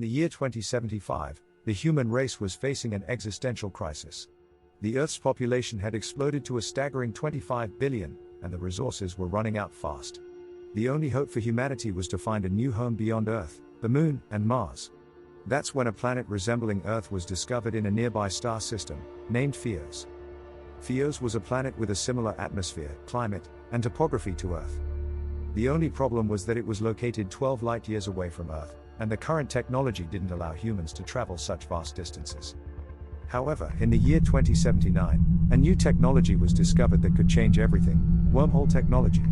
In the year 2075, the human race was facing an existential crisis. The Earth's population had exploded to a staggering 25 billion, and the resources were running out fast. The only hope for humanity was to find a new home beyond Earth, the Moon, and Mars. That's when a planet resembling Earth was discovered in a nearby star system, named Phios. Phios was a planet with a similar atmosphere, climate, and topography to Earth. The only problem was that it was located 12 light-years away from Earth, and the current technology didn't allow humans to travel such vast distances. However, in the year 2079, a new technology was discovered that could change everything: wormhole technology.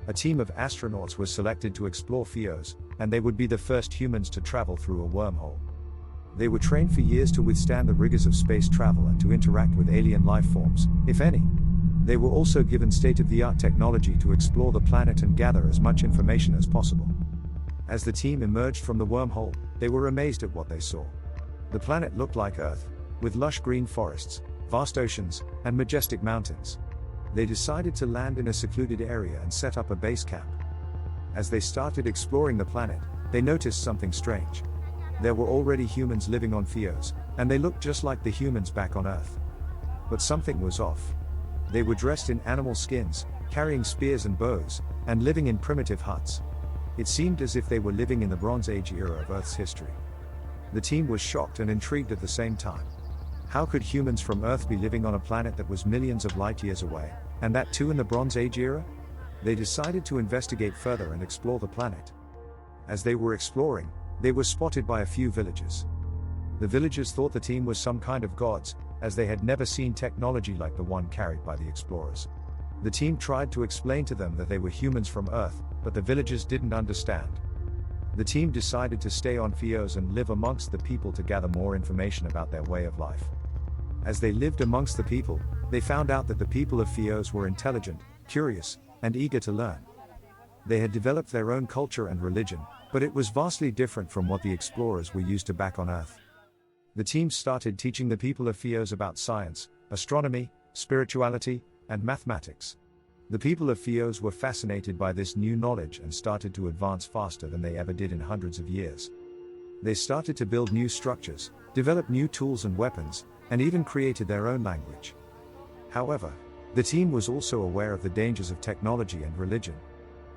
A team of astronauts was selected to explore Phios, and they would be the first humans to travel through a wormhole. They were trained for years to withstand the rigors of space travel and to interact with alien life forms, if any. They were also given state-of-the-art technology to explore the planet and gather as much information as possible. As the team emerged from the wormhole, they were amazed at what they saw. The planet looked like Earth, with lush green forests, vast oceans, and majestic mountains. They decided to land in a secluded area and set up a base camp. As they started exploring the planet, they noticed something strange. There were already humans living on Phios, and they looked just like the humans back on Earth. But something was off. They were dressed in animal skins, carrying spears and bows, and living in primitive huts. It seemed as if they were living in the Bronze Age era of Earth's history. The team was shocked and intrigued at the same time. How could humans from Earth be living on a planet that was millions of light-years away, and that too in the Bronze Age era? They decided to investigate further and explore the planet. As they were exploring, they were spotted by a few villagers. The villagers thought the team was some kind of gods, as they had never seen technology like the one carried by the explorers. The team tried to explain to them that they were humans from Earth, but the villagers didn't understand. The team decided to stay on Phios and live amongst the people to gather more information about their way of life. As they lived amongst the people, they found out that the people of Phios were intelligent, curious, and eager to learn. They had developed their own culture and religion, but it was vastly different from what the explorers were used to back on Earth. The team started teaching the people of Phios about science, astronomy, spirituality, and mathematics. The people of Phios were fascinated by this new knowledge and started to advance faster than they ever did in hundreds of years. They started to build new structures, develop new tools and weapons, and even created their own language. However, the team was also aware of the dangers of technology and religion.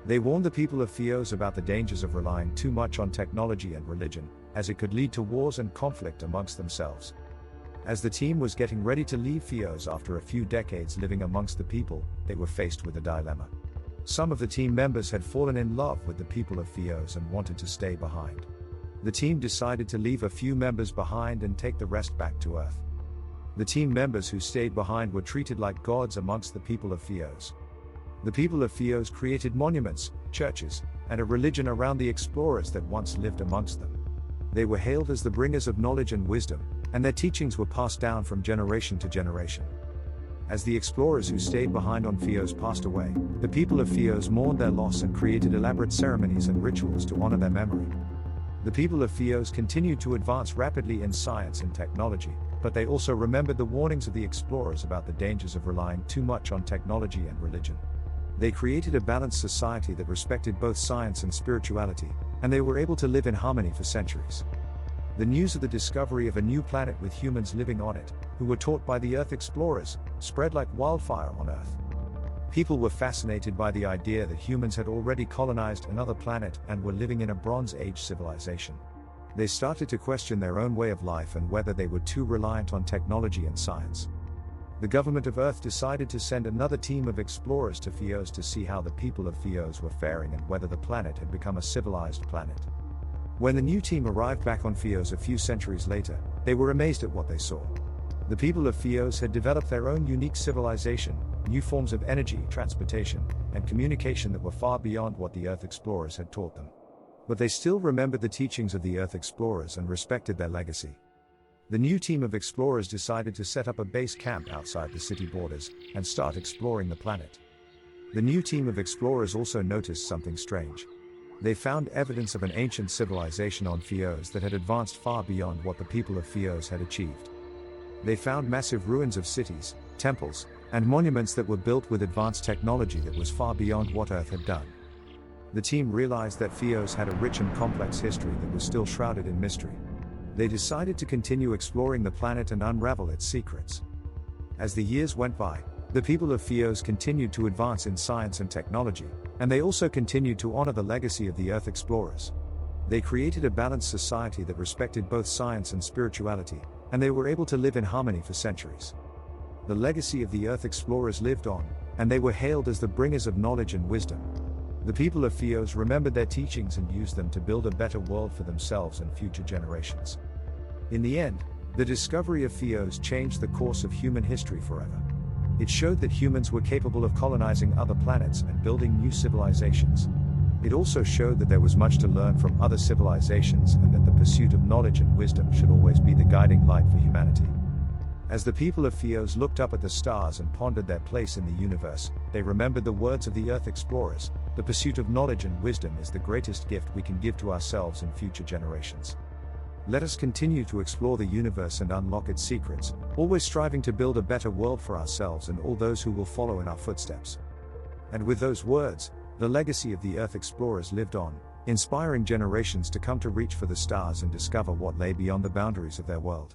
They warned the people of Phios about the dangers of relying too much on technology and religion, as it could lead to wars and conflict amongst themselves. As the team was getting ready to leave Phios after a few decades living amongst the people, they were faced with a dilemma. Some of the team members had fallen in love with the people of Phios and wanted to stay behind. The team decided to leave a few members behind and take the rest back to Earth. The team members who stayed behind were treated like gods amongst the people of Phios. The people of Phios created monuments, churches, and a religion around the explorers that once lived amongst them. They were hailed as the bringers of knowledge and wisdom, and their teachings were passed down from generation to generation. As the explorers who stayed behind on Phios passed away, the people of Phios mourned their loss and created elaborate ceremonies and rituals to honor their memory. The people of Phios continued to advance rapidly in science and technology, but they also remembered the warnings of the explorers about the dangers of relying too much on technology and religion. They created a balanced society that respected both science and spirituality, and they were able to live in harmony for centuries. The news of the discovery of a new planet with humans living on it, who were taught by the Earth explorers, spread like wildfire on Earth. People were fascinated by the idea that humans had already colonized another planet and were living in a Bronze Age civilization. They started to question their own way of life and whether they were too reliant on technology and science. The government of Earth decided to send another team of explorers to Phios to see how the people of Phios were faring and whether the planet had become a civilized planet. When the new team arrived back on Phios a few centuries later, they were amazed at what they saw. The people of Phios had developed their own unique civilization, new forms of energy, transportation, and communication that were far beyond what the Earth explorers had taught them. But they still remembered the teachings of the Earth explorers and respected their legacy. The new team of explorers decided to set up a base camp outside the city borders and start exploring the planet. The new team of explorers also noticed something strange. They found evidence of an ancient civilization on Phios that had advanced far beyond what the people of Phios had achieved. They found massive ruins of cities, temples, and monuments that were built with advanced technology that was far beyond what Earth had done. The team realized that Phios had a rich and complex history that was still shrouded in mystery. They decided to continue exploring the planet and unravel its secrets. As the years went by, the people of Phios continued to advance in science and technology, and they also continued to honor the legacy of the Earth explorers. They created a balanced society that respected both science and spirituality, and they were able to live in harmony for centuries. The legacy of the Earth explorers lived on, and they were hailed as the bringers of knowledge and wisdom. The people of Phios remembered their teachings and used them to build a better world for themselves and future generations. In the end, the discovery of Phios changed the course of human history forever. It showed that humans were capable of colonizing other planets and building new civilizations. It also showed that there was much to learn from other civilizations and that the pursuit of knowledge and wisdom should always be the guiding light for humanity. As the people of Phios looked up at the stars and pondered their place in the universe, they remembered the words of the Earth explorers: the pursuit of knowledge and wisdom is the greatest gift we can give to ourselves and future generations. Let us continue to explore the universe and unlock its secrets, always striving to build a better world for ourselves and all those who will follow in our footsteps. And with those words, the legacy of the Earth explorers lived on, inspiring generations to come to reach for the stars and discover what lay beyond the boundaries of their world.